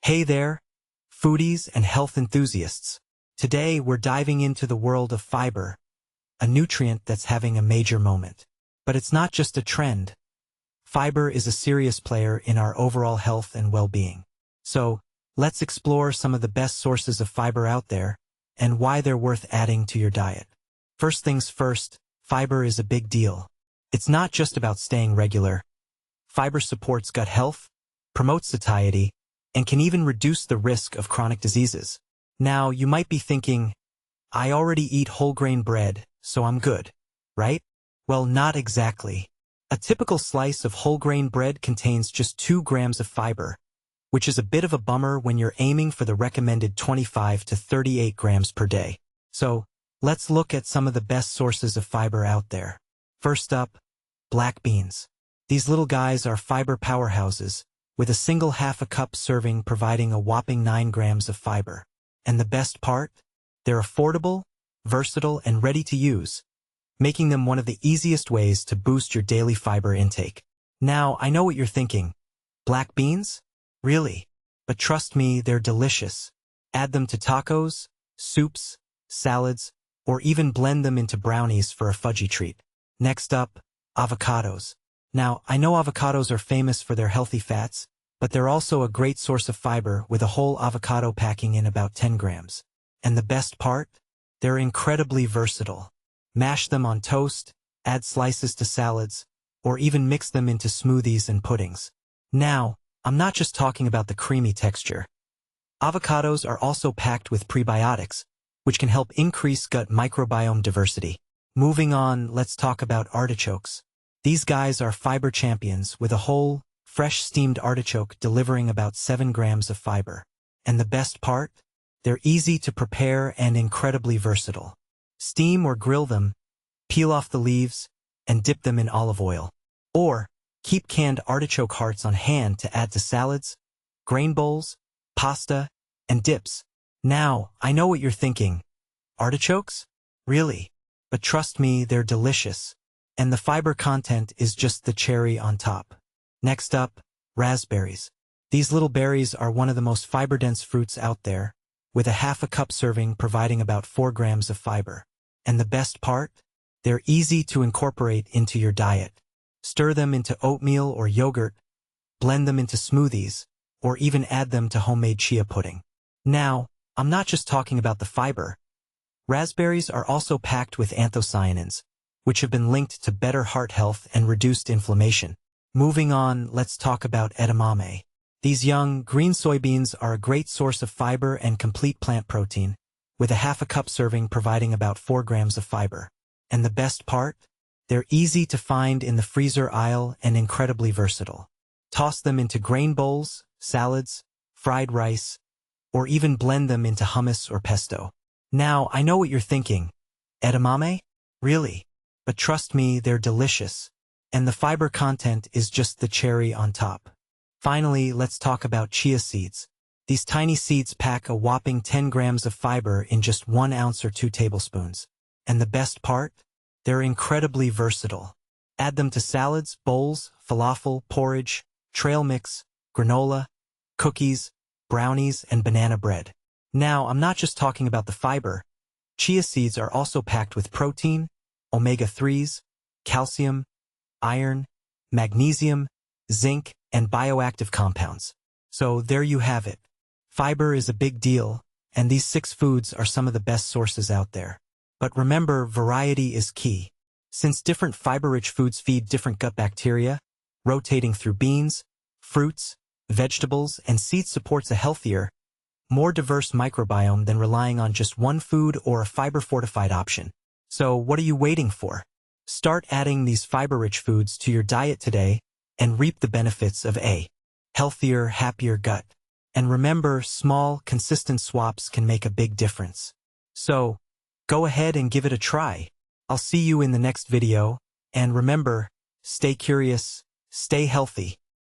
Hey there, foodies and health enthusiasts. Today we're diving into the world of fiber, a nutrient that's having a major moment. But it's not just a trend. Fiber is a serious player in our overall health and well-being. So, let's explore some of the best sources of fiber out there and why they're worth adding to your diet. First things first, fiber is a big deal. It's not just about staying regular. Fiber supports gut health, promotes satiety, and can even reduce the risk of chronic diseases. Now, you might be thinking, I already eat whole grain bread, so I'm good, right? Well, not exactly. A typical slice of whole grain bread contains just 2 grams of fiber, which is a bit of a bummer when you're aiming for the recommended 25 to 38 grams per day. So, let's look at some of the best sources of fiber out there. First up, black beans. These little guys are fiber powerhouses, with a single half a cup serving providing a whopping 9 grams of fiber. And the best part? They're affordable, versatile, and ready to use, making them one of the easiest ways to boost your daily fiber intake. Now, I know what you're thinking. Black beans? Really? But trust me, they're delicious. Add them to tacos, soups, salads, or even blend them into brownies for a fudgy treat. Next up, avocados. Now, I know avocados are famous for their healthy fats, but they're also a great source of fiber with a whole avocado packing in about 10 grams. And the best part? They're incredibly versatile. Mash them on toast, add slices to salads, or even mix them into smoothies and puddings. Now, I'm not just talking about the creamy texture. Avocados are also packed with prebiotics, which can help increase gut microbiome diversity. Moving on, let's talk about artichokes. These guys are fiber champions with a whole, fresh steamed artichoke delivering about 7 grams of fiber. And the best part? They're easy to prepare and incredibly versatile. Steam or grill them, peel off the leaves, and dip them in olive oil. Or, keep canned artichoke hearts on hand to add to salads, grain bowls, pasta, and dips. Now, I know what you're thinking. Artichokes? Really? But trust me, they're delicious. And the fiber content is just the cherry on top. Next up, raspberries. These little berries are one of the most fiber-dense fruits out there, with a half a cup serving providing about 4 grams of fiber. And the best part? They're easy to incorporate into your diet. Stir them into oatmeal or yogurt, blend them into smoothies, or even add them to homemade chia pudding. Now, I'm not just talking about the fiber. Raspberries are also packed with anthocyanins, which have been linked to better heart health and reduced inflammation. Moving on, let's talk about edamame. These young, green soybeans are a great source of fiber and complete plant protein, with a half a cup serving providing about 4 grams of fiber. And the best part? They're easy to find in the freezer aisle and incredibly versatile. Toss them into grain bowls, salads, fried rice, or even blend them into hummus or pesto. Now, I know what you're thinking. Edamame? Really? But trust me, they're delicious. And the fiber content is just the cherry on top. Finally, let's talk about chia seeds. These tiny seeds pack a whopping 10 grams of fiber in just 1 ounce or 2 tablespoons. And the best part? They're incredibly versatile. Add them to salads, bowls, falafel, porridge, trail mix, granola, cookies, brownies, and banana bread. Now, I'm not just talking about the fiber. Chia seeds are also packed with protein, omega-3s, calcium, iron, magnesium, zinc, and bioactive compounds. So there you have it. Fiber is a big deal, and these 6 foods are some of the best sources out there. But remember, variety is key. Since different fiber-rich foods feed different gut bacteria, rotating through beans, fruits, vegetables, and seeds supports a healthier, more diverse microbiome than relying on just one food or a fiber-fortified option. So what are you waiting for? Start adding these fiber-rich foods to your diet today and reap the benefits of a healthier, happier gut. And remember, small, consistent swaps can make a big difference. So, go ahead and give it a try. I'll see you in the next video, and remember, stay curious, stay healthy,